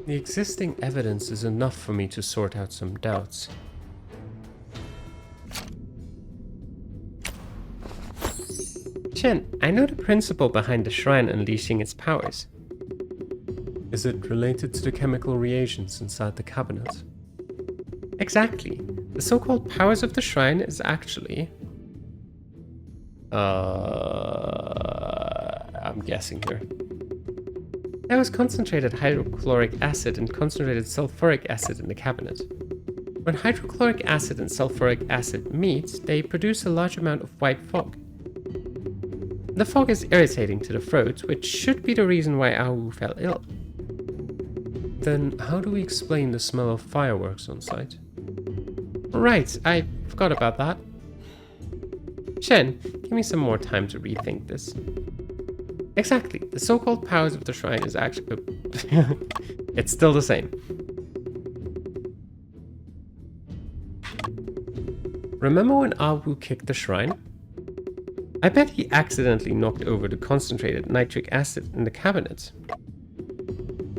The existing evidence is enough for me to sort out some doubts. Shen, I know the principle behind the shrine unleashing its powers. Is it related to the chemical reagents inside the cabinet? Exactly. The so-called powers of the shrine is actually... I'm guessing here. There was concentrated hydrochloric acid and concentrated sulfuric acid in the cabinet. When hydrochloric acid and sulfuric acid meet, they produce a large amount of white fog. The fog is irritating to the throat, which should be the reason why Awu fell ill. Then how do we explain the smell of fireworks on site? Right, I forgot about that. Shen, give me some more time to rethink this. Exactly, the so-called powers of the shrine is actually... It's still the same. Remember when Awu kicked the shrine? I bet he accidentally knocked over the concentrated nitric acid in the cabinet.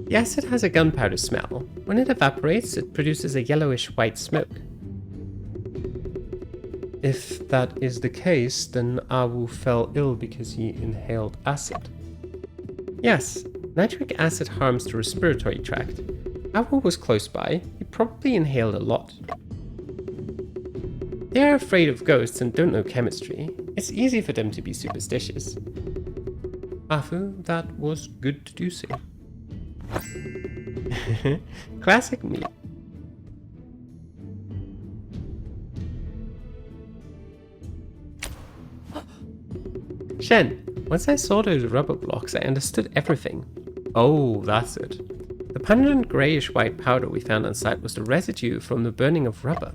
The acid has a gunpowder smell. When it evaporates, it produces a yellowish white smoke. If that is the case, then Awu fell ill because he inhaled acid. Yes, nitric acid harms the respiratory tract. Awu was close by. He probably inhaled a lot. They are afraid of ghosts and don't know chemistry. It's easy for them to be superstitious. Afu, that was good deducing. Classic me. Shen, once I saw those rubber blocks, I understood everything. Oh, that's it. The pungent greyish white powder we found on site was the residue from the burning of rubber.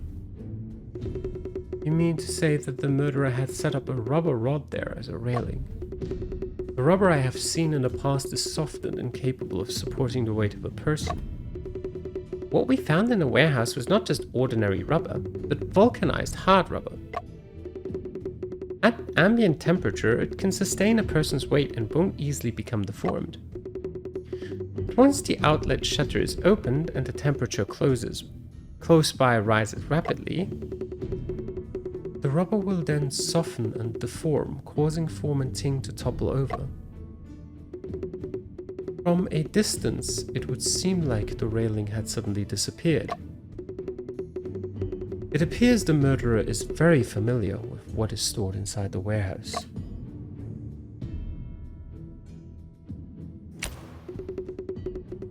You mean to say that the murderer had set up a rubber rod there as a railing? The rubber I have seen in the past is soft and incapable of supporting the weight of a person. What we found in the warehouse was not just ordinary rubber, but vulcanized hard rubber. At ambient temperature, it can sustain a person's weight and won't easily become deformed. But once the outlet shutter is opened and the temperature closes, close by rises rapidly, the rubber will then soften and deform, causing Form and Ting to topple over. From a distance, it would seem like the railing had suddenly disappeared. It appears the murderer is very familiar with what is stored inside the warehouse.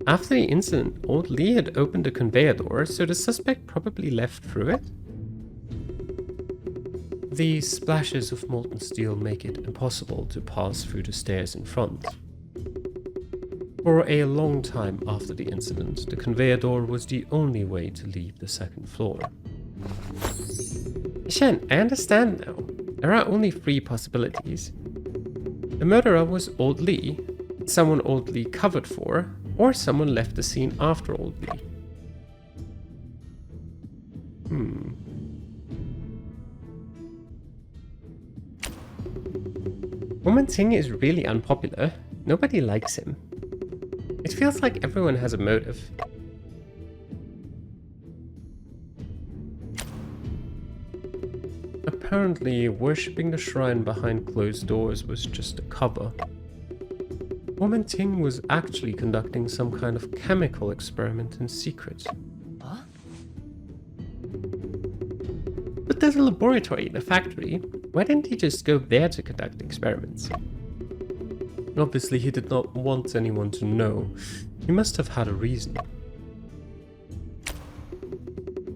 After the incident, old Lee had opened the conveyor door, so the suspect probably left through it. The splashes of molten steel make it impossible to pass through the stairs in front. For a long time after the incident, the conveyor door was the only way to leave the second floor. Shen, I understand now. There are only 3 possibilities. The murderer was Old Lee, someone Old Lee covered for, or someone left the scene after Old Lee. Woman Ting is really unpopular. Nobody likes him. It feels like everyone has a motive. Apparently, worshipping the shrine behind closed doors was just a cover. Woman Ting was actually conducting some kind of chemical experiment in secret. Huh? But there's a laboratory in the factory. Why didn't he just go there to conduct experiments? Obviously, he did not want anyone to know. He must have had a reason.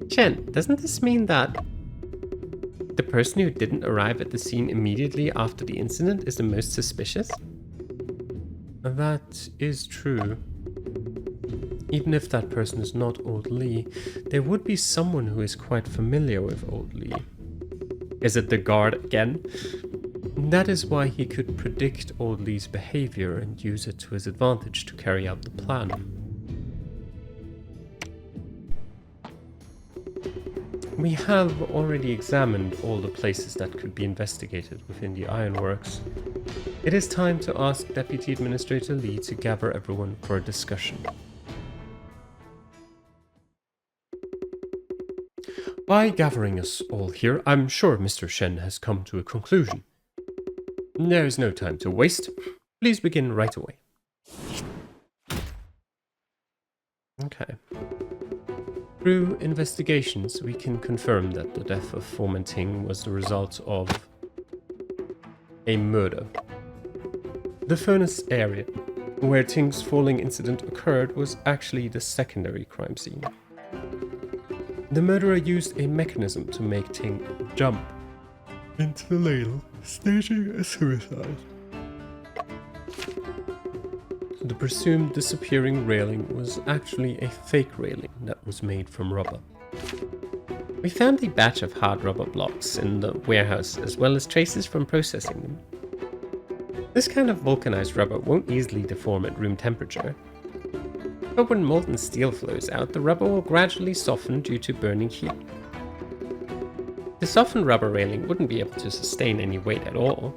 Chen, doesn't this mean that the person who didn't arrive at the scene immediately after the incident is the most suspicious? That is true. Even if that person is not Old Lee, there would be someone who is quite familiar with Old Lee. Is it the guard again? That is why he could predict Old Lee's behavior and use it to his advantage to carry out the plan. We have already examined all the places that could be investigated within the ironworks. It is time to ask Deputy Administrator Lee to gather everyone for a discussion. By gathering us all here, I'm sure Mr. Shen has come to a conclusion. There is no time to waste. Please begin right away. Okay. Through investigations, we can confirm that the death of Foreman Ting was the result of a murder. The furnace area where Ting's falling incident occurred was actually the secondary crime scene. The murderer used a mechanism to make Ting jump into the ladle, staging a suicide. The presumed disappearing railing was actually a fake railing that was made from rubber. We found a batch of hard rubber blocks in the warehouse as well as traces from processing them. This kind of vulcanized rubber won't easily deform at room temperature, but when molten steel flows out, the rubber will gradually soften due to burning heat. The softened rubber railing wouldn't be able to sustain any weight at all.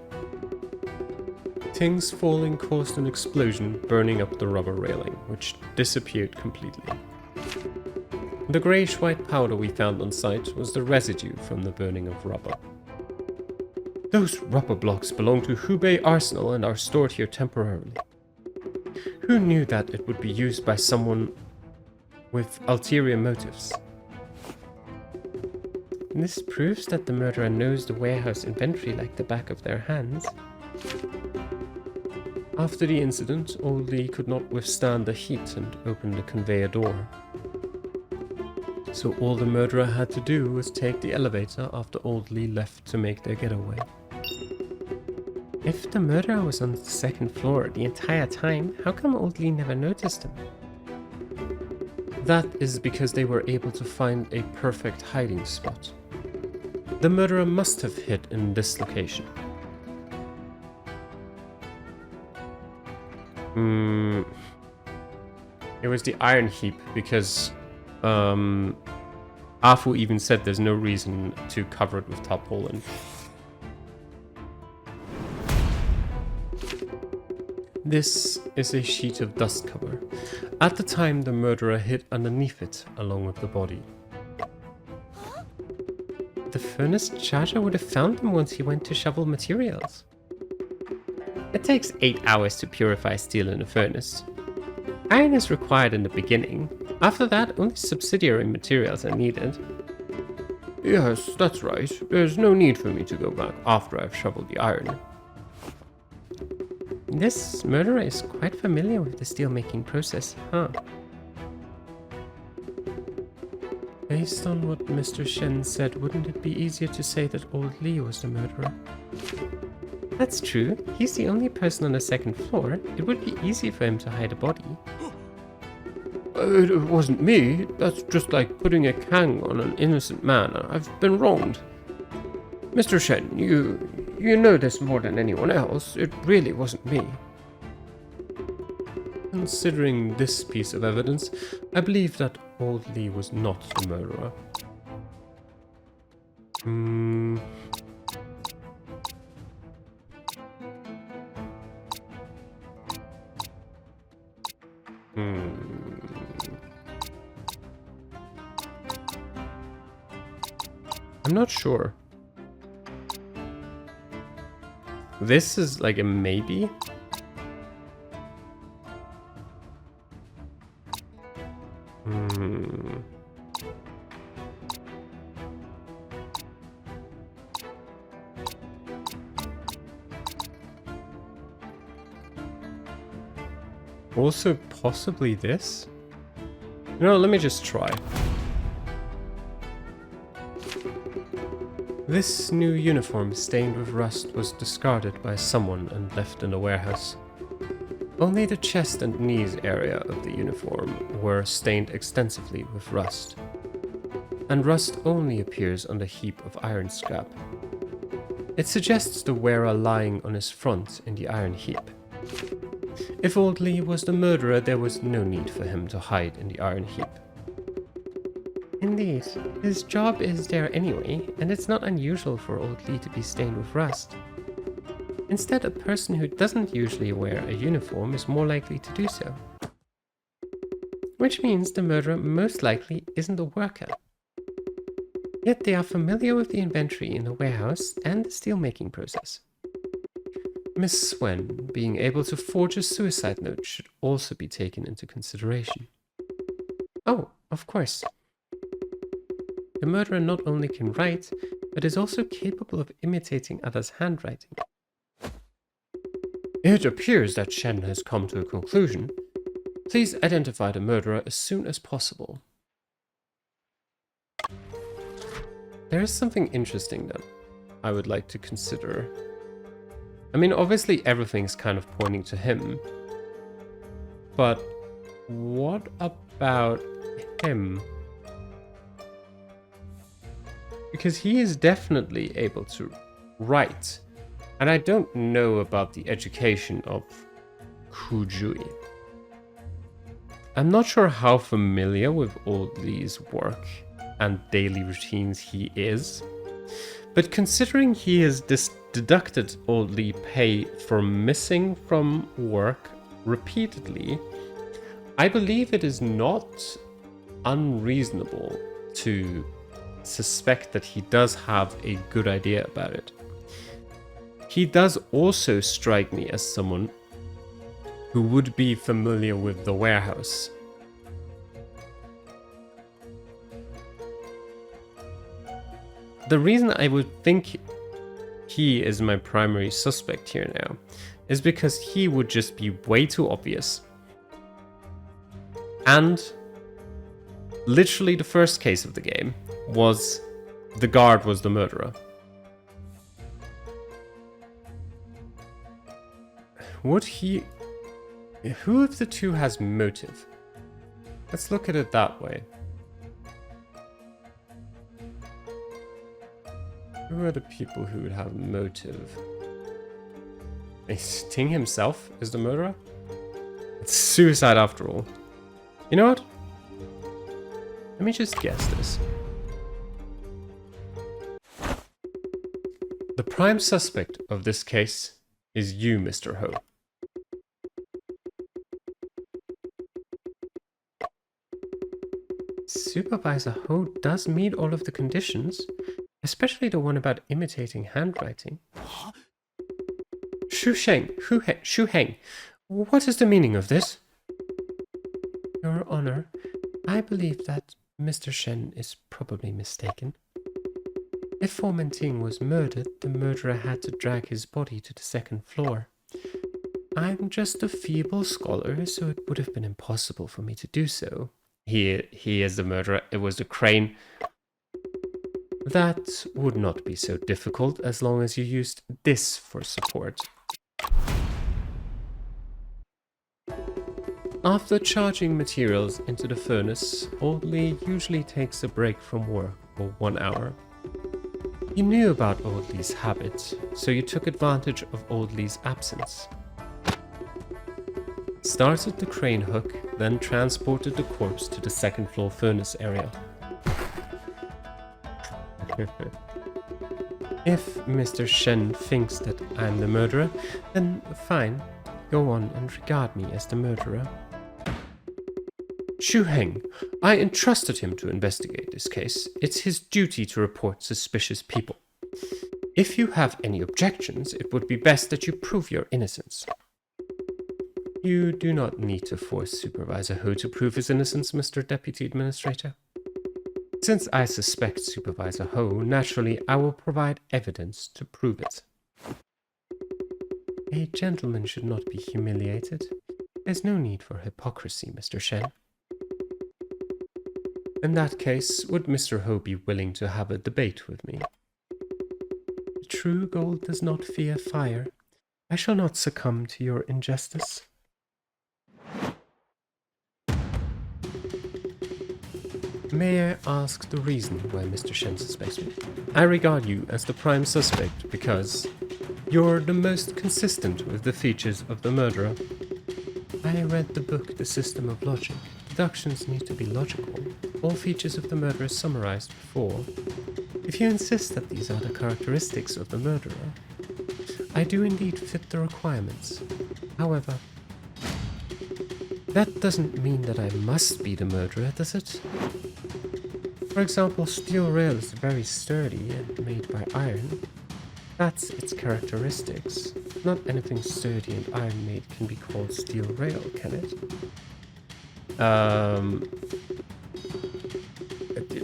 Ting's falling caused an explosion, burning up the rubber railing, which disappeared completely. The greyish-white powder we found on site was the residue from the burning of rubber. Those rubber blocks belong to Hubei Arsenal and are stored here temporarily. Who knew that it would be used by someone with ulterior motives? This proves that the murderer knows the warehouse inventory like the back of their hands. After the incident, Old Lee could not withstand the heat and opened the conveyor door. So all the murderer had to do was take the elevator after Old Lee left to make their getaway. If the murderer was on the second floor the entire time, how come Old Lee never noticed him? That is because they were able to find a perfect hiding spot. The murderer must have hid in this location. It was the iron heap because Afu even said there's no reason to cover it with tarpaulin. This is a sheet of dust cover. At the time, the murderer hid underneath it along with the body. The furnace charger would have found them once he went to shovel materials. It takes 8 hours to purify steel in a furnace. Iron is required in the beginning. After that, only subsidiary materials are needed. Yes, that's right. There's no need for me to go back after I've shoveled the iron. This murderer is quite familiar with the steelmaking process, huh? Based on what Mr. Shen said, wouldn't it be easier to say that Old Lee was the murderer? That's true. He's the only person on the second floor. It would be easy for him to hide a body. It wasn't me. That's just like putting a kang on an innocent man. I've been wronged. Mr. Shen, you know this more than anyone else. It really wasn't me. Considering this piece of evidence, I believe that Old Lee was not the murderer. I'm not sure. This is like a maybe. Also, possibly this? No, let me just try. This new uniform stained with rust was discarded by someone and left in the warehouse. Only the chest and knees area of the uniform were stained extensively with rust. And rust only appears on the heap of iron scrap. It suggests the wearer lying on his front in the iron heap. If Old Lee was the murderer, there was no need for him to hide in the iron heap. Indeed, his job is there anyway, and it's not unusual for Old Lee to be stained with rust. Instead, a person who doesn't usually wear a uniform is more likely to do so. Which means the murderer most likely isn't a worker. Yet they are familiar with the inventory in the warehouse and the steelmaking process. Miss Swen being able to forge a suicide note should also be taken into consideration. Oh, of course. The murderer not only can write, but is also capable of imitating others' handwriting. It appears that Shen has come to a conclusion. Please identify the murderer as soon as possible. There is something interesting that I would like to consider. I mean, obviously everything's kind of pointing to him. But what about him? Because he is definitely able to write. And I don't know about the education of Kujui. I'm not sure how familiar with all these work and daily routines he is. But considering he has deducted Oldley pay for missing from work repeatedly, I believe it is not unreasonable to suspect that he does have a good idea about it. He does also strike me as someone who would be familiar with the warehouse. The reason I would think he is my primary suspect here now is because he would just be way too obvious. And literally the first case of the game was the guard was the murderer. Would he... Who of the two has motive? Let's look at it that way. Who are the people who would have motive? Is Ting himself is the murderer? It's suicide after all. You know what? Let me just guess this. The prime suspect of this case is you, Mr. Ho. Supervisor Ho does meet all of the conditions, especially the one about imitating handwriting. Shu Heng, what is the meaning of this? Your Honor, I believe that Mr. Shen is probably mistaken. If Foreman Ting was murdered, the murderer had to drag his body to the second floor. I'm just a feeble scholar, so it would have been impossible for me to do so. He is the murderer. It was the crane. That would not be so difficult as long as you used this for support. After charging materials into the furnace, Oldley usually takes a break from work for 1 hour. You knew about Oldley's habit, so you took advantage of Oldley's absence. Started the crane hook, then transported the corpse to the second floor furnace area. If Mr. Shen thinks that I'm the murderer, then fine, go on and regard me as the murderer. Shu Heng, I entrusted him to investigate this case. It's his duty to report suspicious people. If you have any objections, it would be best that you prove your innocence. You do not need to force Supervisor Ho to prove his innocence, Mr. Deputy Administrator. Since I suspect Supervisor Ho, naturally I will provide evidence to prove it. A gentleman should not be humiliated. There's no need for hypocrisy, Mr. Shen. In that case, would Mr. Ho be willing to have a debate with me? True gold does not fear fire. I shall not succumb to your injustice. May I ask the reason why Mr. Shen suspects me? I regard you as the prime suspect because you're the most consistent with the features of the murderer. I read the book The System of Logic. Deductions need to be logical. All features of the murderer summarized before. If you insist that these are the characteristics of the murderer, I do indeed fit the requirements. However, that doesn't mean that I must be the murderer, does it? For example, steel rail is very sturdy and made by iron. That's its characteristics. Not anything sturdy and iron-made can be called steel rail, can it?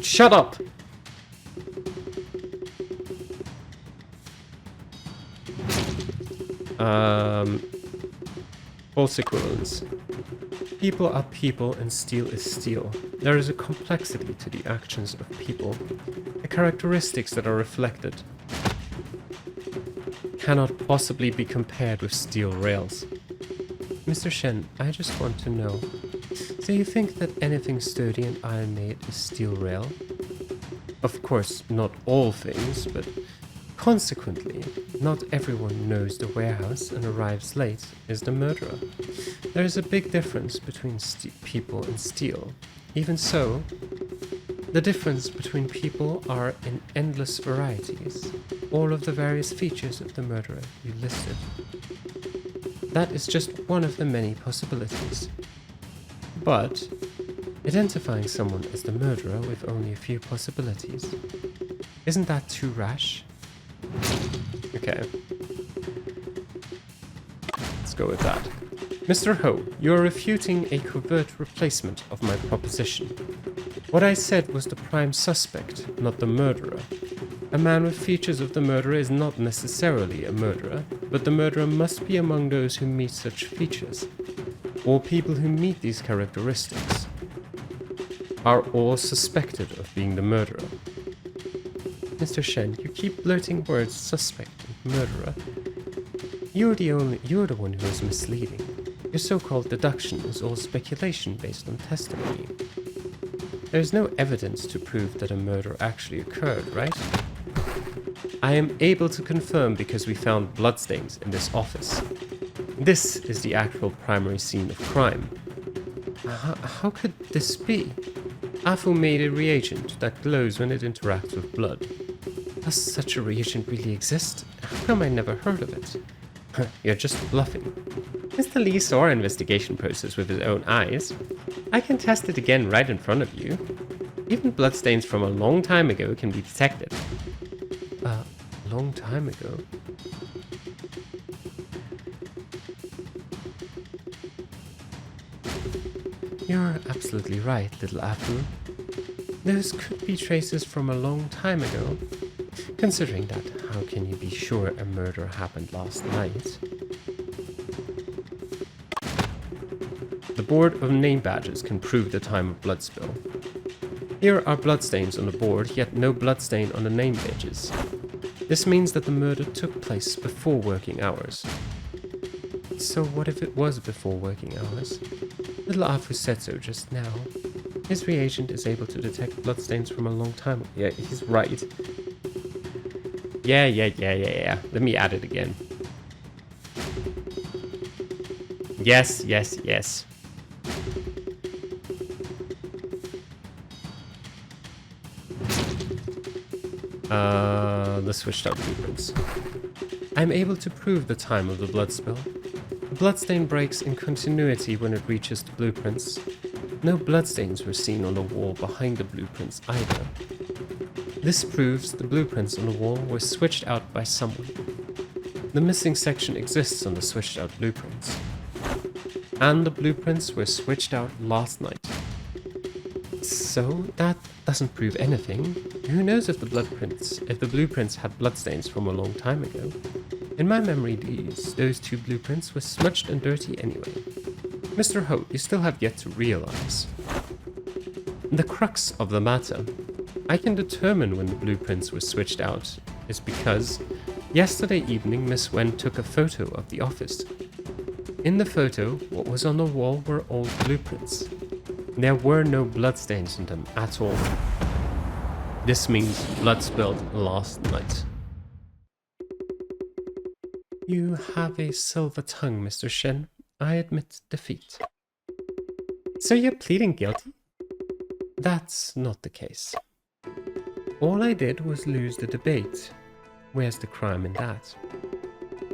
Shut up! False equivalence. People are people and steel is steel. There is a complexity to the actions of people. The characteristics that are reflected cannot possibly be compared with steel rails. Mr. Shen, I just want to know, do you think that anything sturdy and iron-made is steel rail? Of course, not all things, but consequently, not everyone knows the warehouse and arrives late is the murderer. There is a big difference between people and steel. Even so, the difference between people are in endless varieties, all of the various features of the murderer you listed. That is just one of the many possibilities. But identifying someone as the murderer with only a few possibilities, isn't that too rash? Okay. Let's go with that. Mr. Ho, you are refuting a covert replacement of my proposition. What I said was the prime suspect, not the murderer. A man with features of the murderer is not necessarily a murderer, but the murderer must be among those who meet such features. All people who meet these characteristics are all suspected of being the murderer. Mr. Shen, you keep blurting words suspect and murderer. You're the one who is misleading. Your so-called deduction is all speculation based on testimony. There is no evidence to prove that a murder actually occurred, right? I am able to confirm because we found bloodstains in this office. This is the actual primary scene of crime. How could this be? Afu made a reagent that glows when it interacts with blood. Does such a reagent really exist? How come I never heard of it? You're just bluffing. Mr. Lee saw our investigation process with his own eyes. I can test it again right in front of you. Even bloodstains from a long time ago can be detected. Long time ago? You're absolutely right, little Afu. Those could be traces from a long time ago. Considering that, how can you be sure a murder happened last night? The board of name badges can prove the time of blood spill. Here are bloodstains on the board, yet no bloodstain on the name badges. This means that the murder took place before working hours. So what if it was before working hours? Little Afu said so just now. His reagent is able to detect bloodstains from a long time ago. Yeah, he's right. Yeah. Let me add it again. Yes. The switched out blueprints. I'm able to prove the time of the blood spill. The bloodstain breaks in continuity when it reaches the blueprints. No bloodstains were seen on the wall behind the blueprints either. This proves the blueprints on the wall were switched out by someone. The missing section exists on the switched out blueprints. And the blueprints were switched out last night. So that doesn't prove anything. Who knows if the blueprints had bloodstains from a long time ago? In my memory, those two blueprints were smudged and dirty anyway. Mr. Ho, you still have yet to realize the crux of the matter. I can determine when the blueprints were switched out is because yesterday evening Miss Wen took a photo of the office. In the photo, what was on the wall were old blueprints. There were no bloodstains on them at all. This means blood spilled last night. You have a silver tongue, Mr. Shen. I admit defeat. So you're pleading guilty? That's not the case. All I did was lose the debate. Where's the crime in that?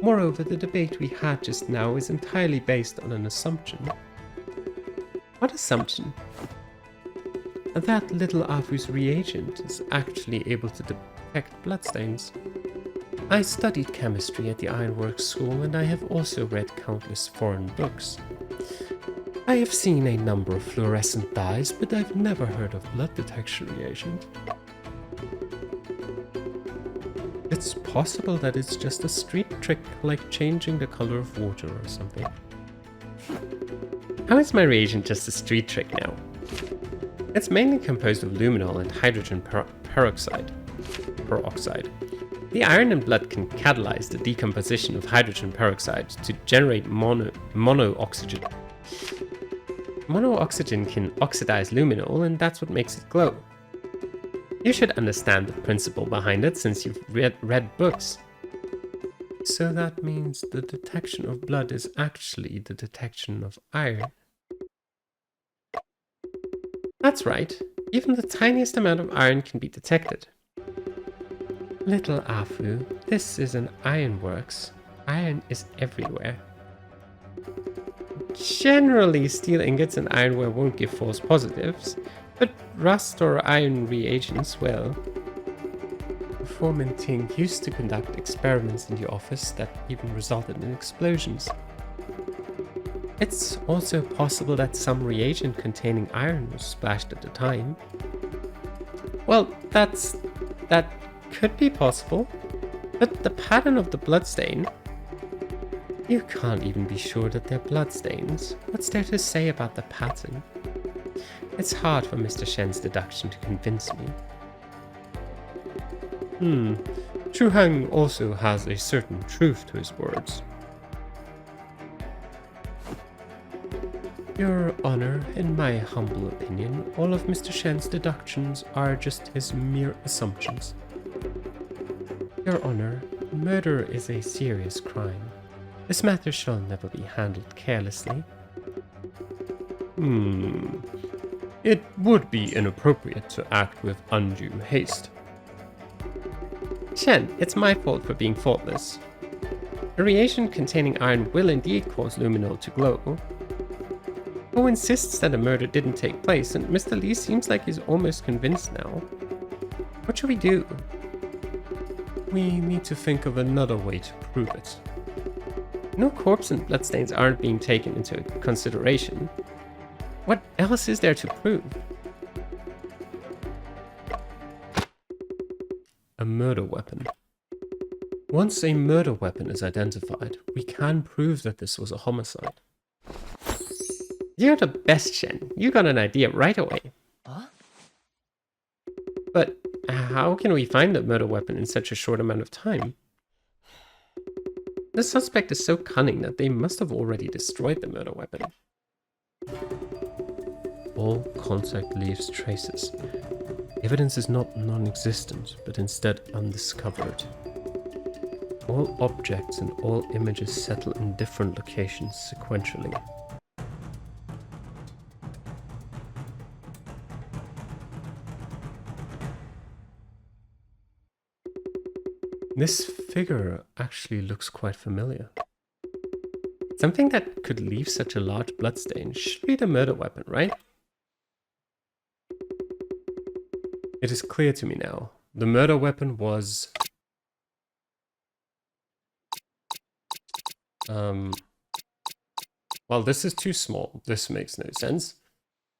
Moreover, the debate we had just now is entirely based on an assumption. What assumption? that little Afu's reagent is actually able to detect bloodstains. I studied chemistry at the Ironworks School, and I have also read countless foreign books. I have seen a number of fluorescent dyes, but I've never heard of blood detection reagent. It's possible that it's just a street trick, like changing the color of water or something. How is my reagent just a street trick now? It's mainly composed of luminol and hydrogen peroxide. The iron in blood can catalyze the decomposition of hydrogen peroxide to generate monooxygen. Monooxygen can oxidize luminol, and that's what makes it glow. You should understand the principle behind it since you've read books. So that means the detection of blood is actually the detection of iron. That's right. Even the tiniest amount of iron can be detected. Little Afu, this is an ironworks. Iron is everywhere. Generally, steel ingots and ironware won't give false positives, but rust or iron reagents will. Foreman Ting used to conduct experiments in the office that even resulted in explosions. It's also possible that some reagent containing iron was splashed at the time. Well, that could be possible, but the pattern of the bloodstain... You can't even be sure that they're bloodstains. What's there to say about the pattern? It's hard for Mr. Shen's deduction to convince me. Chu Heng also has a certain truth to his words. Your Honor, in my humble opinion, all of Mr. Shen's deductions are just his mere assumptions. Your Honor, murder is a serious crime. This matter shall never be handled carelessly. It would be inappropriate to act with undue haste. Shen, it's my fault for being faultless. A reagent containing iron will indeed cause luminol to glow. Who insists that a murder didn't take place, and Mr. Lee seems like he's almost convinced now. What should we do? We need to think of another way to prove it. No corpse and bloodstains aren't being taken into consideration. What else is there to prove? A murder weapon. Once a murder weapon is identified, we can prove that this was a homicide. You're the best, Shen. You got an idea right away. Huh? But how can we find a murder weapon in such a short amount of time? The suspect is so cunning that they must have already destroyed the murder weapon. All contact leaves traces. Evidence is not non-existent, but instead undiscovered. All objects and all images settle in different locations sequentially. This figure actually looks quite familiar. Something that could leave such a large bloodstain should be the murder weapon, right? It is clear to me now. The murder weapon was... Well, this is too small. This makes no sense.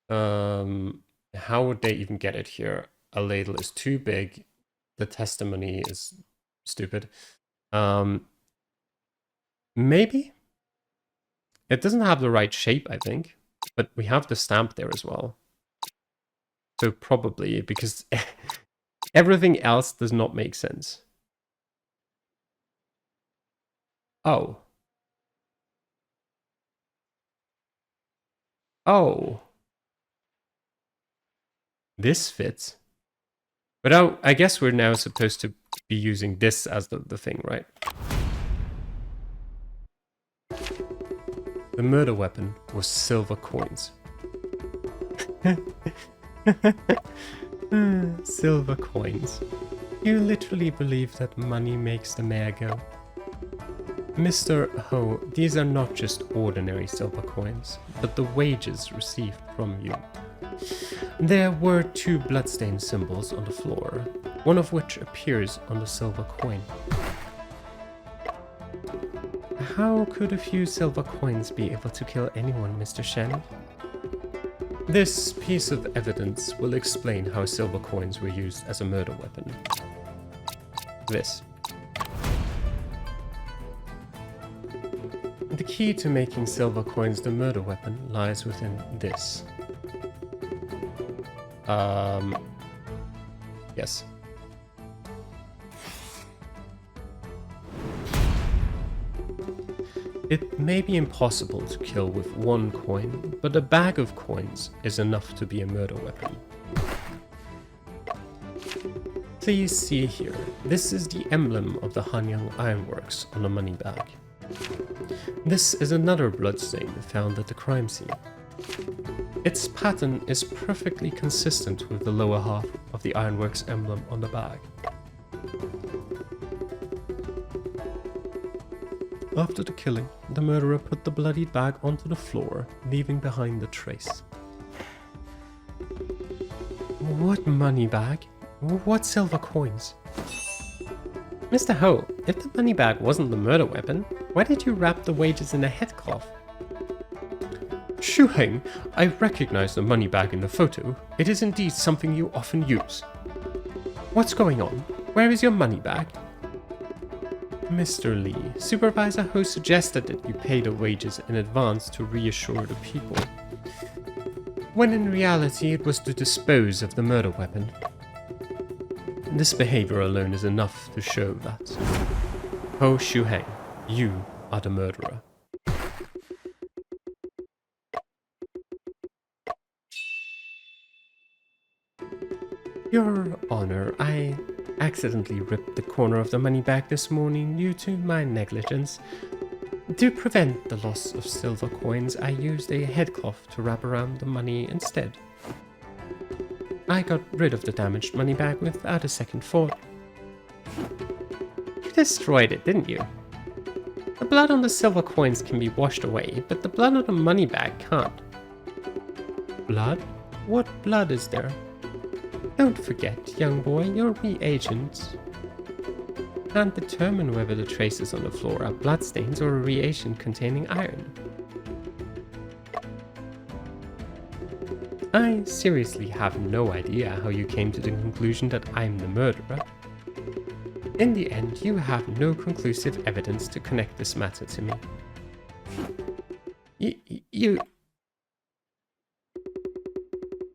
How would they even get it here? A ladle is too big. The testimony is stupid. Maybe? It doesn't have the right shape, I think. But we have the stamp there as well. So probably, because everything else does not make sense. Oh. Oh. This fits. But I guess we're now supposed to be using this as the thing, right? The murder weapon was silver coins. Silver coins. You literally believe that money makes the mayor go. Mr. Ho, these are not just ordinary silver coins, but the wages received from you. There were 2 bloodstained symbols on the floor, one of which appears on the silver coin. How could a few silver coins be able to kill anyone, Mr. Shen? This piece of evidence will explain how silver coins were used as a murder weapon. This. The key to making silver coins the murder weapon lies within this. Yes. It may be impossible to kill with 1 coin, but a bag of coins is enough to be a murder weapon. Please see here, this is the emblem of the Hanyang Ironworks on the money bag. This is another bloodstain found at the crime scene. Its pattern is perfectly consistent with the lower half of the Ironworks emblem on the bag. After the killing, the murderer put the bloodied bag onto the floor, leaving behind the trace. What money bag? What silver coins? Mr. Ho, if the money bag wasn't the murder weapon, why did you wrap the wages in a headcloth? Shu Heng, I recognize the money bag in the photo. It is indeed something you often use. What's going on? Where is your money bag? Mr. Lee, Supervisor Ho suggested that you pay the wages in advance to reassure the people, when in reality it was to dispose of the murder weapon. This behavior alone is enough to show that. Ho Shu Heng, you are the murderer. Your Honor, I accidentally ripped the corner of the money bag this morning due to my negligence. To prevent the loss of silver coins, I used a headcloth to wrap around the money instead. I got rid of the damaged money bag without a second thought. You destroyed it, didn't you? The blood on the silver coins can be washed away, but the blood on the money bag can't. Blood? What blood is there? Don't forget, young boy, your reagents can't determine whether the traces on the floor are bloodstains or a reagent containing iron. I seriously have no idea how you came to the conclusion that I'm the murderer. In the end, you have no conclusive evidence to connect this matter to me.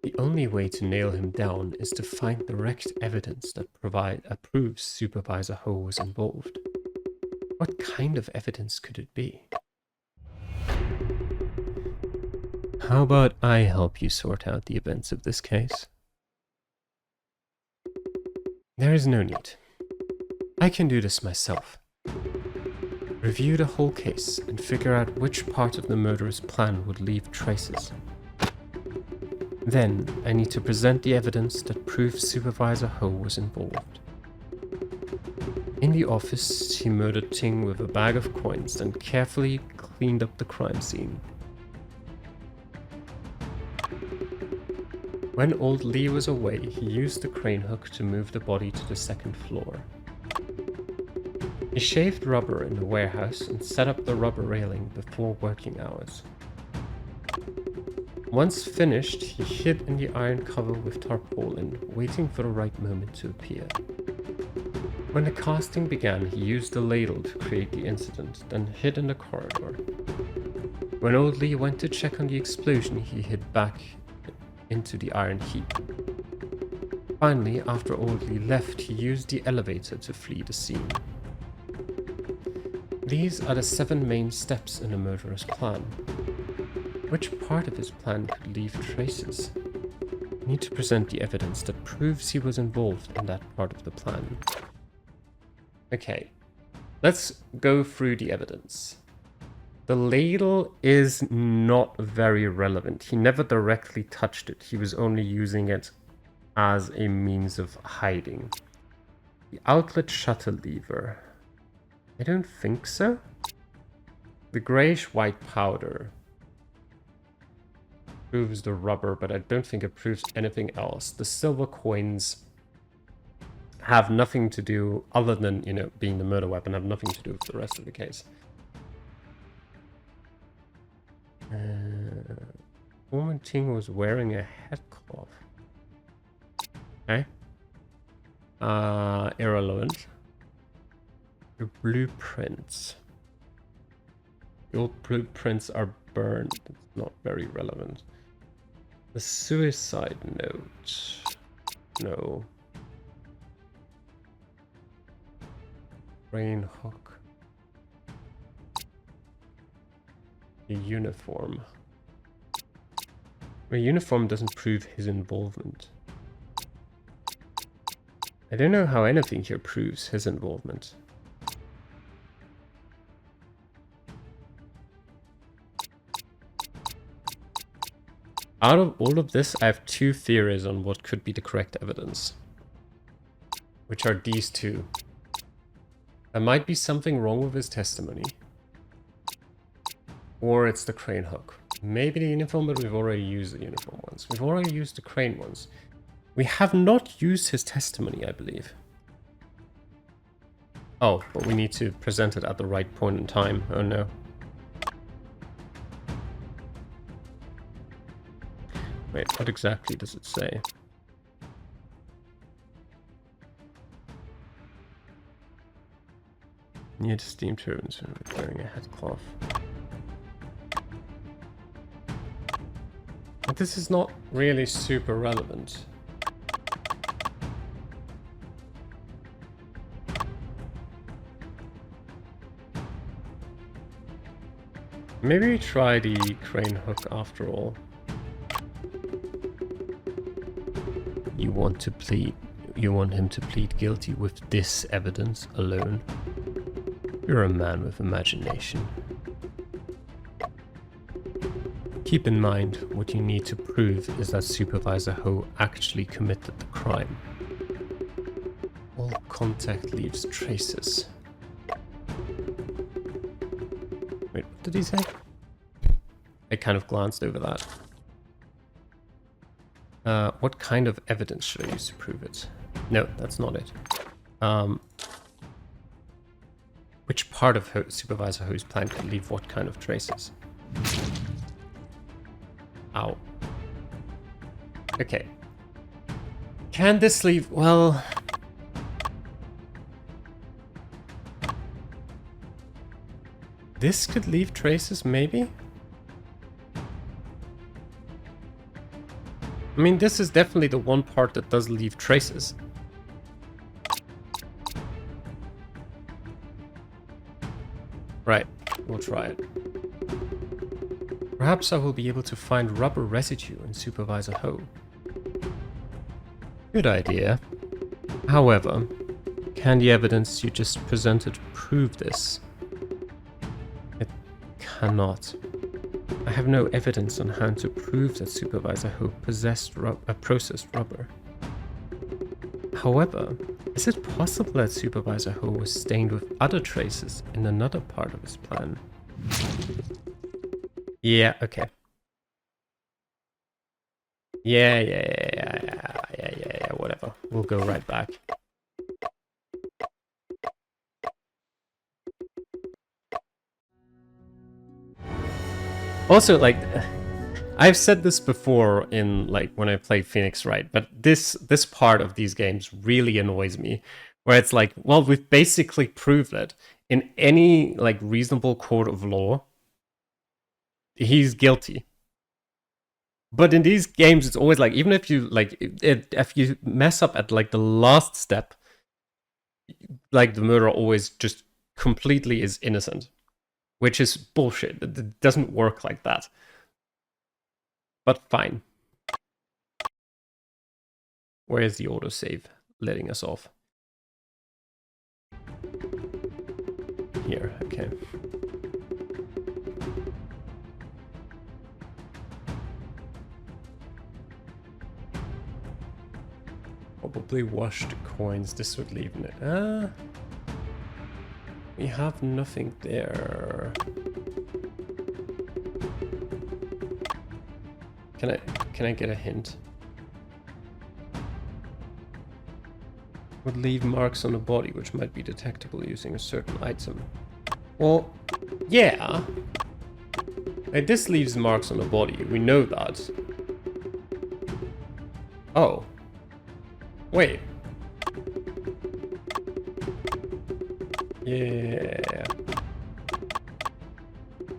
The only way to nail him down is to find direct evidence that proves Supervisor Ho was involved. What kind of evidence could it be? How about I help you sort out the events of this case? There is no need. I can do this myself. Review the whole case and figure out which part of the murderer's plan would leave traces. Then, I need to present the evidence that proves Supervisor Ho was involved. In the office, he murdered Ting with a bag of coins, then carefully cleaned up the crime scene. When old Lee was away, he used the crane hook to move the body to the 2nd floor. He shaved rubber in the warehouse and set up the rubber railing before working hours. Once finished, he hid in the iron cover with tarpaulin, waiting for the right moment to appear. When the casting began, he used the ladle to create the incident, then hid in the corridor. When old Lee went to check on the explosion, he hid back into the iron heap. Finally, after old Lee left, he used the elevator to flee the scene. These are the 7 main steps in a murderer's plan. Which part of his plan could leave traces? I need to present the evidence that proves he was involved in that part of the plan. Okay, let's go through the evidence. The ladle is not very relevant. He never directly touched it. He was only using it as a means of hiding. The outlet shutter lever. I don't think so. The grayish white powder. proves the rubber, but I don't think it proves anything else. The silver coins have nothing to do, other than, you know, being the murder weapon, have nothing to do with the rest of the case. Woman Ting was wearing a headcloth. Okay. Irrelevant. The blueprints. The old blueprints are burned. It's not very relevant. The suicide note. No. Brain hook. The uniform. The uniform doesn't prove his involvement. I don't know how anything here proves his involvement. Out of all of this, I have two theories on what could be the correct evidence. Which are these two. There might be something wrong with his testimony. Or it's the crane hook. Maybe the uniform, but we've already used the uniform ones. We've already used the crane ones. We have not used his testimony, I believe. Oh, but we need to present it at the right point in time. Oh no. Wait, what exactly does it say? Near the steam turbines wearing a headcloth. But this is not really super relevant. Maybe we try the crane hook after all. You want him to plead guilty with this evidence alone? You're a man with imagination. Keep in mind, what you need to prove is that Supervisor Ho actually committed the crime. All contact leaves traces. Wait, what did he say? I kind of glanced over that. What kind of evidence should I use to prove it? No, that's not it. Which part of Supervisor Ho's plan could leave what kind of traces? Ow. Okay. Can this leave... well... this could leave traces, maybe? I mean, this is definitely the one part that does leave traces. Right, we'll try it. Perhaps I will be able to find rubber residue in Supervisor Ho. Good idea. However, can the evidence you just presented prove this? It cannot. I have no evidence on hand to prove that Supervisor Ho possessed processed rubber. However, is it possible that Supervisor Ho was stained with other traces in another part of his plan? Yeah, okay. Yeah, whatever. We'll go right back. Also, like, I've said this before in, like, when I played Phoenix Wright, but this part of these games really annoys me, where it's like, well, we've basically proved it. In any, like, reasonable court of law, he's guilty. But in these games, it's always like, even if you, like, if you mess up at, like, the last step, like, the murderer always just completely is innocent. Which is bullshit. It doesn't work like that. But fine. Where's the autosave letting us off? Here, okay. Probably washed coins. This would leave it. We have nothing there. Can I get a hint? Would leave marks on the body which might be detectable using a certain item. Well, yeah. Like, this leaves marks on the body. We know that. Oh. Wait. Yeah.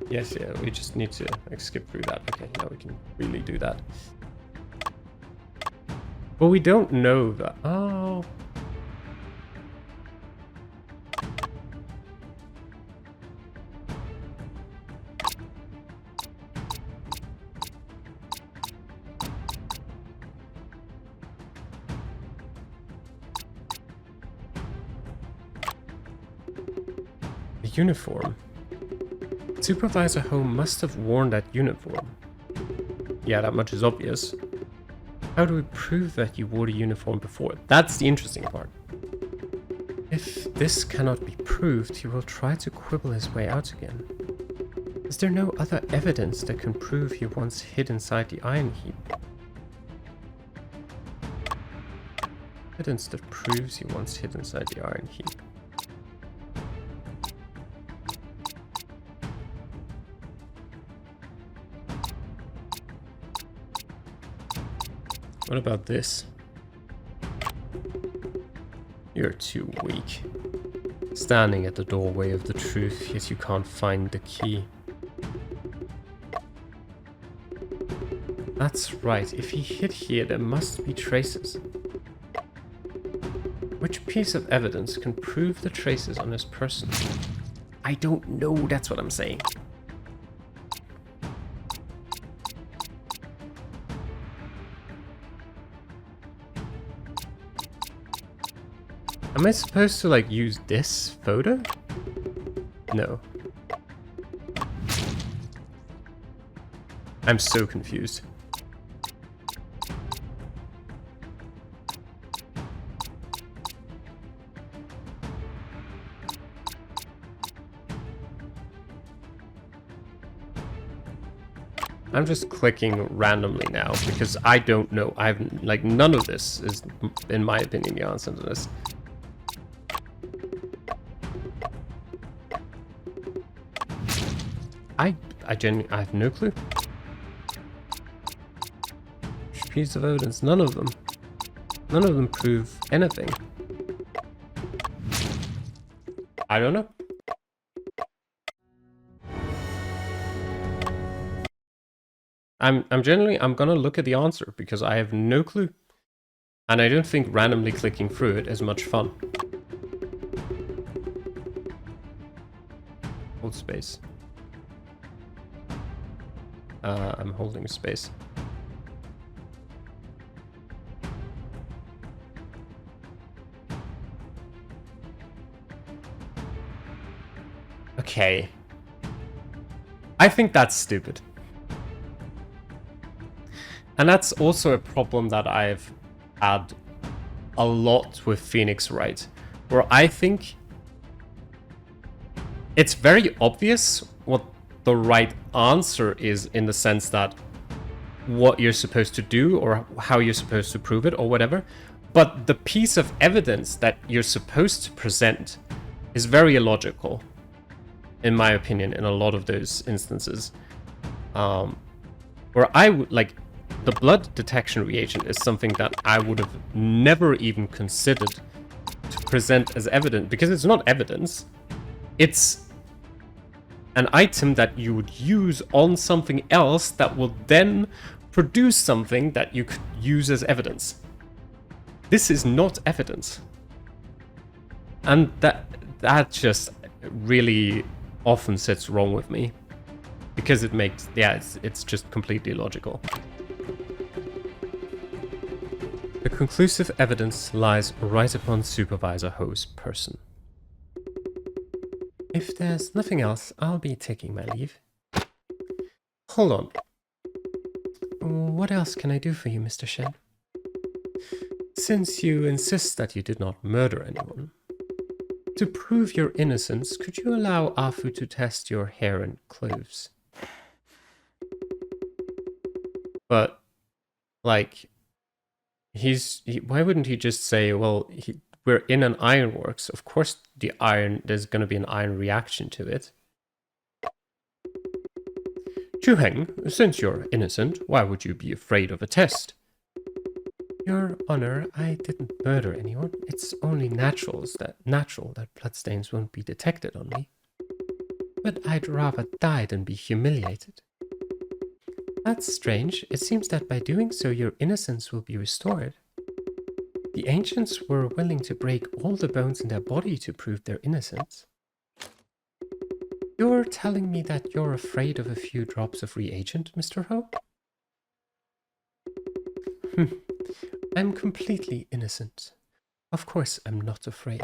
Yes, yeah, we just need to like skip through that. Okay, now we can really do that. But we don't know that. Oh. The uniform. Supervisor Ho must have worn that uniform. Yeah, that much is obvious. How do we prove that you wore the uniform before? That's the interesting part. If this cannot be proved, he will try to quibble his way out again. Is there no other evidence that can prove he once hid inside the iron heap? Evidence that proves he once hid inside the iron heap. What about this? You're too weak. Standing at the doorway of the truth, yet you can't find the key. That's right, if he hid here, there must be traces. Which piece of evidence can prove the traces on his person? I don't know, that's what I'm saying. Am I supposed to, like, use this photo? No. I'm so confused. I'm just clicking randomly now because I don't know. I've, like, none of this is, in my opinion, the answer to this. I have no clue. Which piece of evidence? None of them. None of them prove anything. I don't know. I'm gonna look at the answer because I have no clue. And I don't think randomly clicking through it is much fun. Hold space. I'm holding space. Okay. I think that's stupid. And that's also a problem that I've had a lot with Phoenix Wright, where I think it's very obvious what the right answer is, in the sense that what you're supposed to do or how you're supposed to prove it or whatever. But the piece of evidence that you're supposed to present is very illogical, in my opinion, in a lot of those instances. Where I would, like, the blood detection reagent is something that I would have never even considered to present as evidence, because it's not evidence. It's an item that you would use on something else that will then produce something that you could use as evidence. This is not evidence. And that just really often sits wrong with me. Because it makes, yeah, it's just completely illogical. The conclusive evidence lies right upon Supervisor Ho's person. If there's nothing else, I'll be taking my leave. Hold on. What else can I do for you, Mr. Shen? Since you insist that you did not murder anyone, to prove your innocence, could you allow Afu to test your hair and clothes? But, like, why wouldn't he just say, well, we're in an ironworks. Of course, there's going to be an iron reaction to it. Chu Heng, since you're innocent, why would you be afraid of a test? Your Honor, I didn't murder anyone. It's only natural that bloodstains won't be detected on me. But I'd rather die than be humiliated. That's strange. It seems that by doing so, your innocence will be restored. The ancients were willing to break all the bones in their body to prove their innocence. You're telling me that you're afraid of a few drops of reagent, Mr. Ho? I'm completely innocent. Of course I'm not afraid.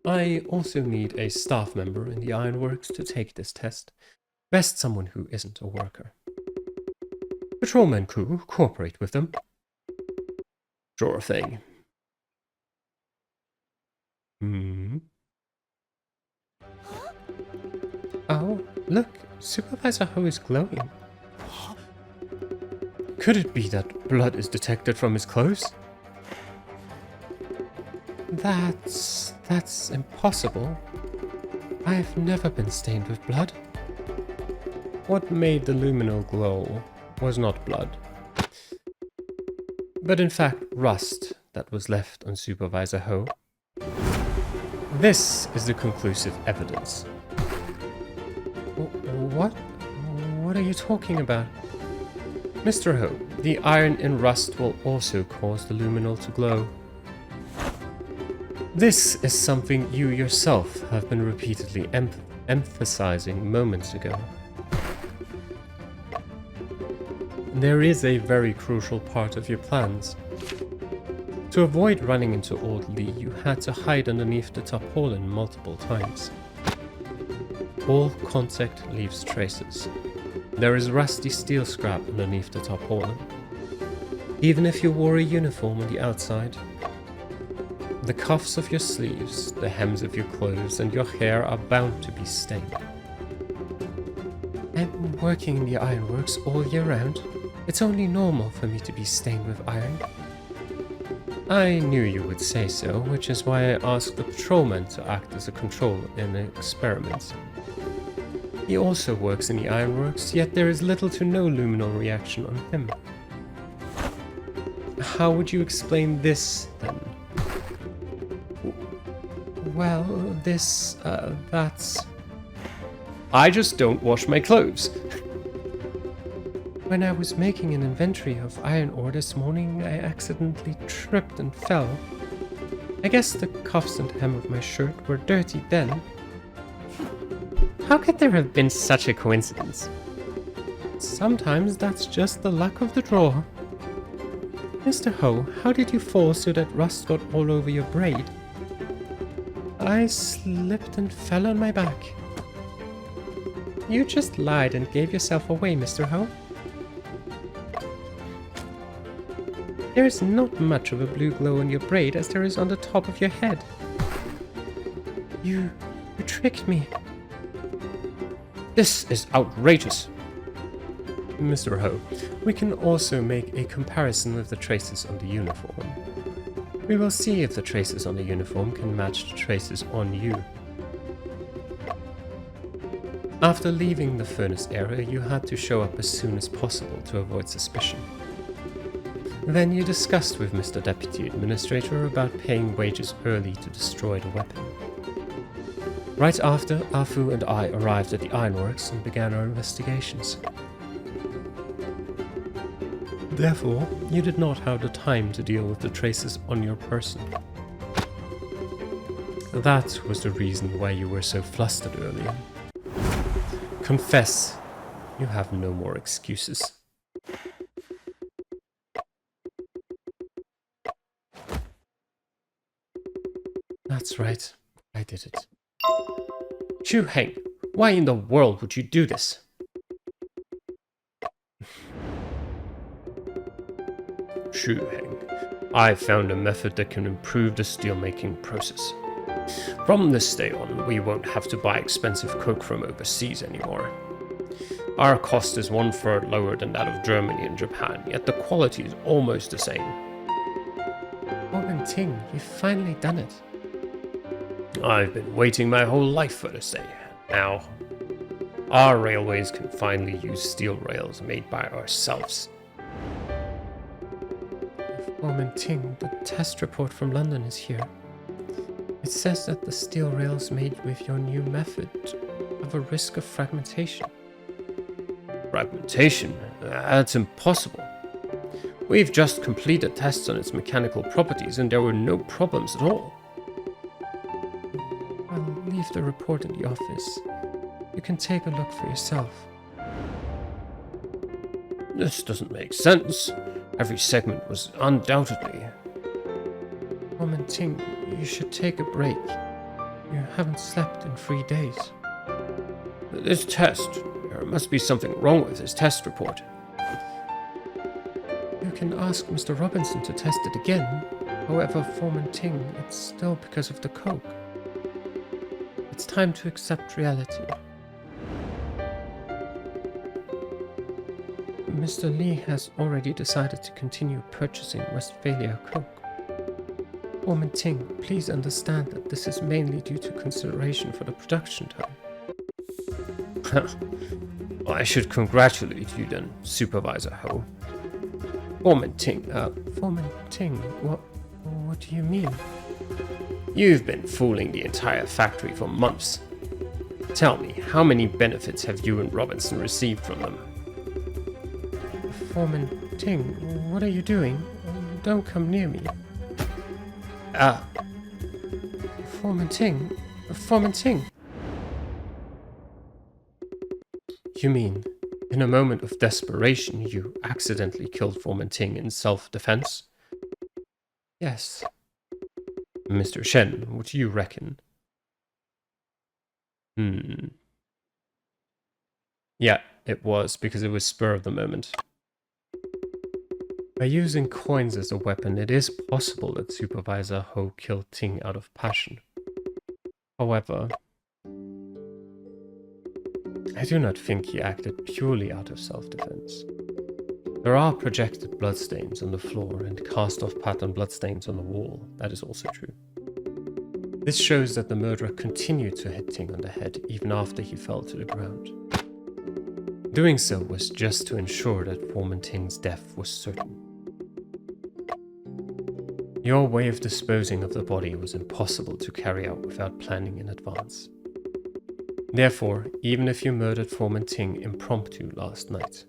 I also need a staff member in the ironworks to take this test. Best someone who isn't a worker. Patrolman Ku, cooperate with them. Sure thing. Oh, look, Supervisor Ho is glowing. Could it be that blood is detected from his clothes? That's impossible. I've never been stained with blood. What made the luminol glow was not blood, but in fact rust that was left on Supervisor Ho. This is the conclusive evidence. What? What are you talking about? Mr. Ho, the iron in rust will also cause the luminol to glow. This is something you yourself have been repeatedly emphasizing moments ago. There is a very crucial part of your plans. To avoid running into Old Lee, you had to hide underneath the tarpaulin multiple times. All contact leaves traces. There is rusty steel scrap underneath the tarpaulin. Even if you wore a uniform on the outside, the cuffs of your sleeves, the hems of your clothes, and your hair are bound to be stained. I'm working in the ironworks all year round. It's only normal for me to be stained with iron. I knew you would say so, which is why I asked the patrolman to act as a control in the experiment. He also works in the ironworks, yet there is little to no luminol reaction on him. How would you explain this, then? Well, that's... I just don't wash my clothes. When I was making an inventory of iron ore this morning, I accidentally tripped and fell. I guess the cuffs and hem of my shirt were dirty then. How could there have been such a coincidence? Sometimes that's just the luck of the draw. Mr. Ho, how did you fall so that rust got all over your braid? I slipped and fell on my back. You just lied and gave yourself away, Mr. Ho. There is not much of a blue glow on your braid as there is on the top of your head. You tricked me. This is outrageous. Mr. Ho, we can also make a comparison with the traces on the uniform. We will see if the traces on the uniform can match the traces on you. After leaving the furnace area, you had to show up as soon as possible to avoid suspicion. Then you discussed with Mr. Deputy Administrator about paying wages early to destroy the weapon. Right after, Afu and I arrived at the ironworks and began our investigations. Therefore, you did not have the time to deal with the traces on your person. That was the reason why you were so flustered earlier. Confess, you have no more excuses. That's right, I did it. Chu Heng, why in the world would you do this? Chu Heng, I found a method that can improve the steelmaking process. From this day on, we won't have to buy expensive coke from overseas anymore. Our cost is 1/3 lower than that of Germany and Japan, yet the quality is almost the same. Foreman Ting, you've finally done it. I've been waiting my whole life for this day. Now, our railways can finally use steel rails made by ourselves. Foreman Ting, the test report from London is here. It says that the steel rails made with your new method have a risk of fragmentation. Fragmentation? That's impossible. We've just completed tests on its mechanical properties and there were no problems at all. I'll leave the report in the office. You can take a look for yourself. This doesn't make sense. Every segment was undoubtedly... Foreman Ting, you should take a break. You haven't slept in 3 days. This test... There must be something wrong with this test report. You can ask Mr. Robinson to test it again. However, Foreman Ting, it's still because of the coke. It's time to accept reality. Mr. Lee has already decided to continue purchasing Westphalia coke. Foreman Ting, please understand that this is mainly due to consideration for the production time. Well, I should congratulate you then, Supervisor Ho. Foreman Ting, what do you mean? You've been fooling the entire factory for months. Tell me, how many benefits have you and Robinson received from them? Foreman Ting, what are you doing? Don't come near me. Foreman Ting? You mean, in a moment of desperation, you accidentally killed Foreman Ting in self-defense? Yes. Mr. Shen, what do you reckon? Yeah, it was, because it was spur of the moment. By using coins as a weapon, it is possible that Supervisor Ho killed Ting out of passion. However, I do not think he acted purely out of self-defense. There are projected bloodstains on the floor and cast-off pattern bloodstains on the wall. That is also true. This shows that the murderer continued to hit Ting on the head even after he fell to the ground. Doing so was just to ensure that Foreman Ting's death was certain. Your way of disposing of the body was impossible to carry out without planning in advance. Therefore, even if you murdered Foreman Ting impromptu last night,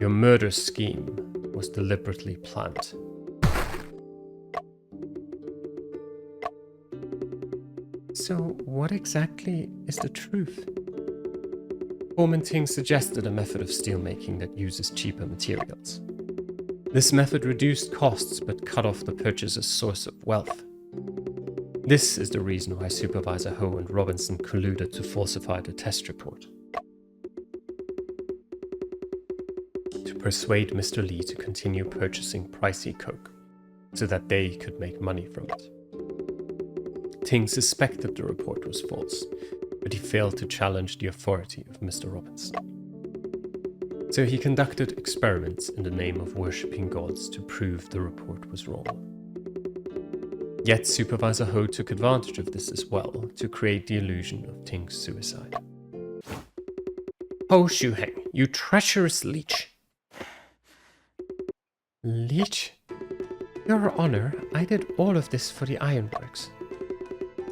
your murder scheme was deliberately planned. So, what exactly is the truth? Foreman Ting suggested a method of steelmaking that uses cheaper materials. This method reduced costs but cut off the purchaser's source of wealth. This is the reason why Supervisor Ho and Robinson colluded to falsify the test report. To persuade Mr. Lee to continue purchasing pricey coke, so that they could make money from it. Ting suspected the report was false, but he failed to challenge the authority of Mr. Robinson. So he conducted experiments in the name of worshipping gods to prove the report was wrong. Yet Supervisor Ho took advantage of this as well to create the illusion of Ting's suicide. Ho Shuheng, you treacherous leech! Leech? Your Honor, I did all of this for the ironworks.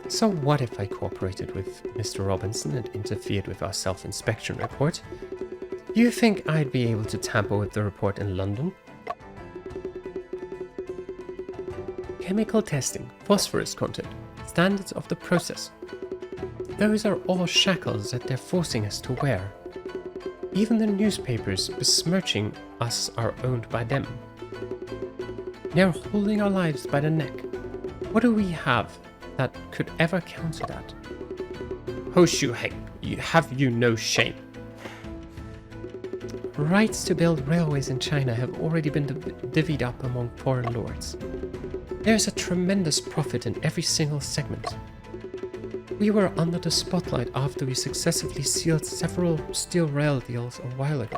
So what if I cooperated with Mr. Robinson and interfered with our self-inspection report? You think I'd be able to tamper with the report in London? Chemical testing, phosphorus content, standards of the process. Those are all shackles that they're forcing us to wear. Even the newspapers besmirching us are owned by them. They're holding our lives by the neck. What do we have that could ever counter that? Ho Shuheng, have you no shame? Rights to build railways in China have already been divvied up among foreign lords. There's a tremendous profit in every single segment. We were under the spotlight after we successfully sealed several steel rail deals a while ago.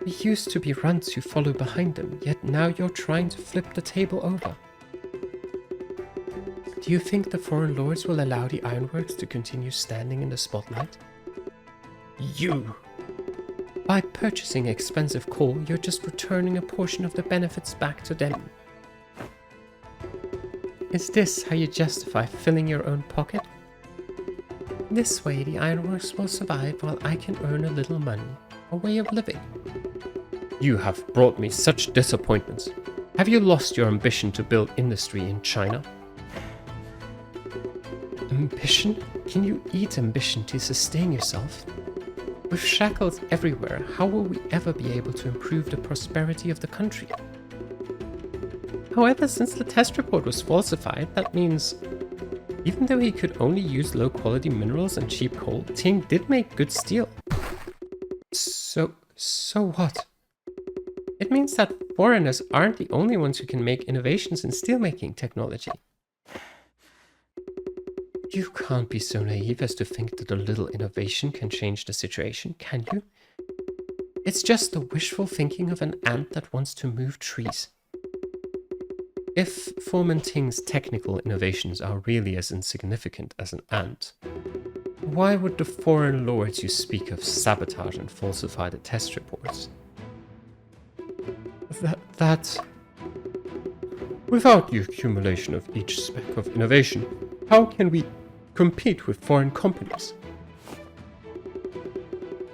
We used to be run to follow behind them, yet now you're trying to flip the table over. Do you think the foreign lords will allow the ironworks to continue standing in the spotlight? You! By purchasing expensive coal, you're just returning a portion of the benefits back to them. Is this how you justify filling your own pocket? This way the ironworks will survive while I can earn a little money, a way of living. You have brought me such disappointments. Have you lost your ambition to build industry in China? Ambition? Can you eat ambition to sustain yourself? With shackles everywhere, how will we ever be able to improve the prosperity of the country? However, since the test report was falsified, that means even though he could only use low-quality minerals and cheap coal, Ting did make good steel. So what? It means that foreigners aren't the only ones who can make innovations in steelmaking technology. You can't be so naive as to think that a little innovation can change the situation, can you? It's just the wishful thinking of an ant that wants to move trees. If Foreman Ting's technical innovations are really as insignificant as an ant, why would the foreign lords you speak of sabotage and falsify the test reports? Without the accumulation of each speck of innovation, how can we compete with foreign companies?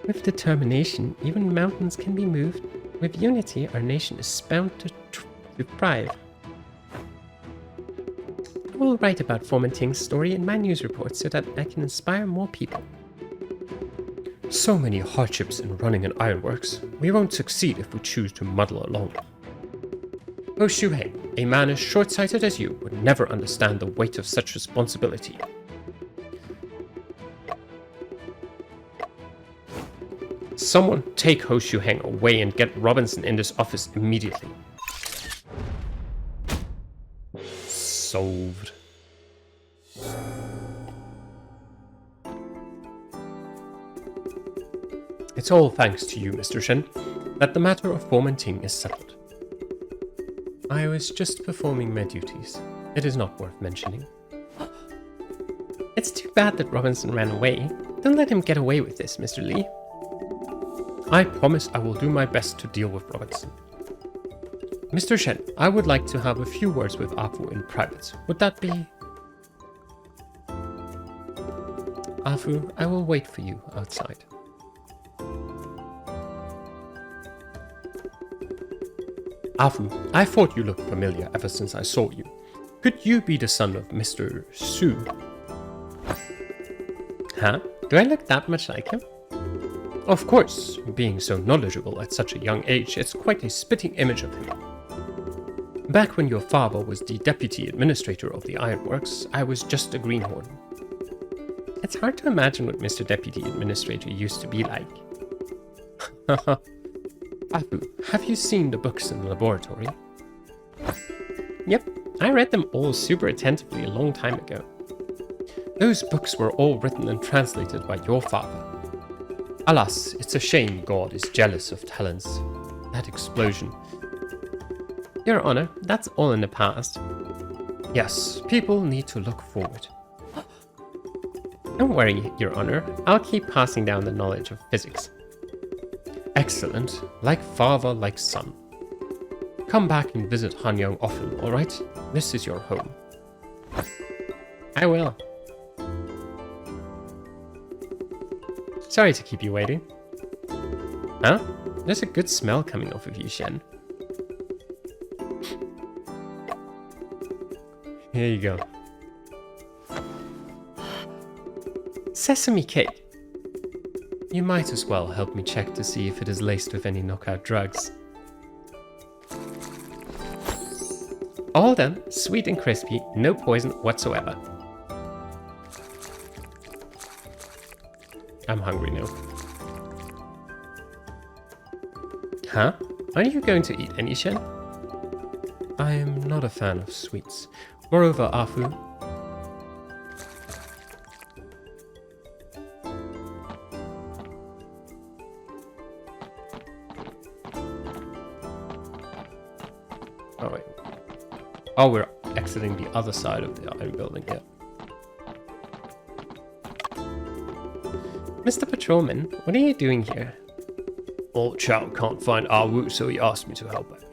With determination, even mountains can be moved. With unity, our nation is bound to thrive. I will write about Foreman Ting's story in my news report so that I can inspire more people. So many hardships in running an ironworks. We won't succeed if we choose to muddle along. Ho Shuheng, a man as short-sighted as you, would never understand the weight of such responsibility. Someone take Ho Shuheng away and get Robinson in this office immediately. Solved. It's all thanks to you, Mr. Shen, that the matter of Foreman Ting is settled. I was just performing my duties. It is not worth mentioning. It's too bad that Robinson ran away. Don't let him get away with this, Mr. Lee. I promise I will do my best to deal with Robinson. Mr. Shen, I would like to have a few words with Afu in private. Would that be... Afu, I will wait for you outside. Afu, I thought you looked familiar ever since I saw you. Could you be the son of Mr. Su? Huh? Do I look that much like him? Of course, being so knowledgeable at such a young age, it's quite a spitting image of him. Back when your father was the deputy administrator of the ironworks, I was just a greenhorn. It's hard to imagine what Mr. Deputy Administrator used to be like. Apu, have you seen the books in the laboratory? Yep, I read them all super attentively a long time ago. Those books were all written and translated by your father. Alas, it's a shame God is jealous of talents. That explosion. Your Honor, that's all in the past. Yes, people need to look forward. Don't worry, Your Honor. I'll keep passing down the knowledge of physics. Excellent. Like father, like son. Come back and visit Hanyang often, alright? This is your home. I will. Sorry to keep you waiting. Huh? There's a good smell coming off of you, Shen. Here you go. Sesame cake! You might as well help me check to see if it is laced with any knockout drugs. All done, sweet and crispy, no poison whatsoever. I'm hungry now. Huh? Are you going to eat any, Shen? I am not a fan of sweets. Moreover, Afu, Oh, wait. Oh, we're exiting the other side of the iron building here. Mr. Patrolman, what are you doing here? Old Chow can't find Awu, so he asked me to help out.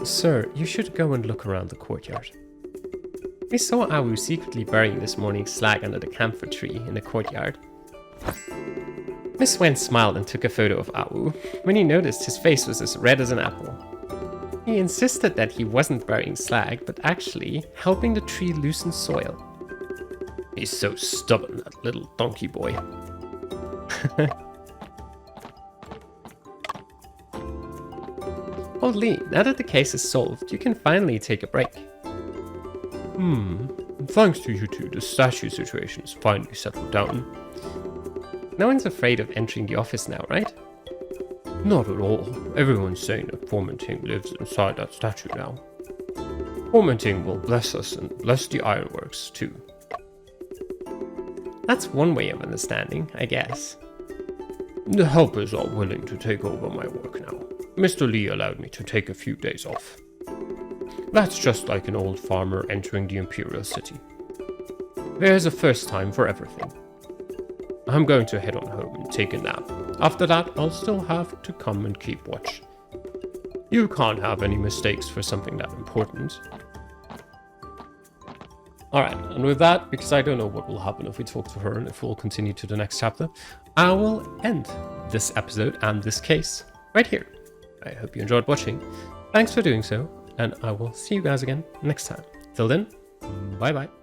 Sir, you should go and look around the courtyard. We saw Awu secretly burying this morning's slag under the camphor tree in the courtyard. Miss Wen smiled and took a photo of Awu. When he noticed, his face was as red as an apple. He insisted that he wasn't burying slag, but actually helping the tree loosen soil. He's so stubborn, that little donkey boy. Old Lee, now that the case is solved, you can finally take a break. Thanks to you two, the statue situation is finally settled down. No one's afraid of entering the office now, right? Not at all. Everyone's saying that Foreman Ting lives inside that statue now. Foreman Ting will bless us and bless the ironworks too. That's one way of understanding, I guess. The helpers are willing to take over my work now. Mr. Lee allowed me to take a few days off. That's just like an old farmer entering the Imperial City. There's a first time for everything. I'm going to head on home and take a nap. After that, I'll still have to come and keep watch. You can't have any mistakes for something that important. Alright, and with that, because I don't know what will happen if we talk to her and if we'll continue to the next chapter, I will end this episode and this case right here. I hope you enjoyed watching. Thanks for doing so, and I will see you guys again next time. Till then, bye bye.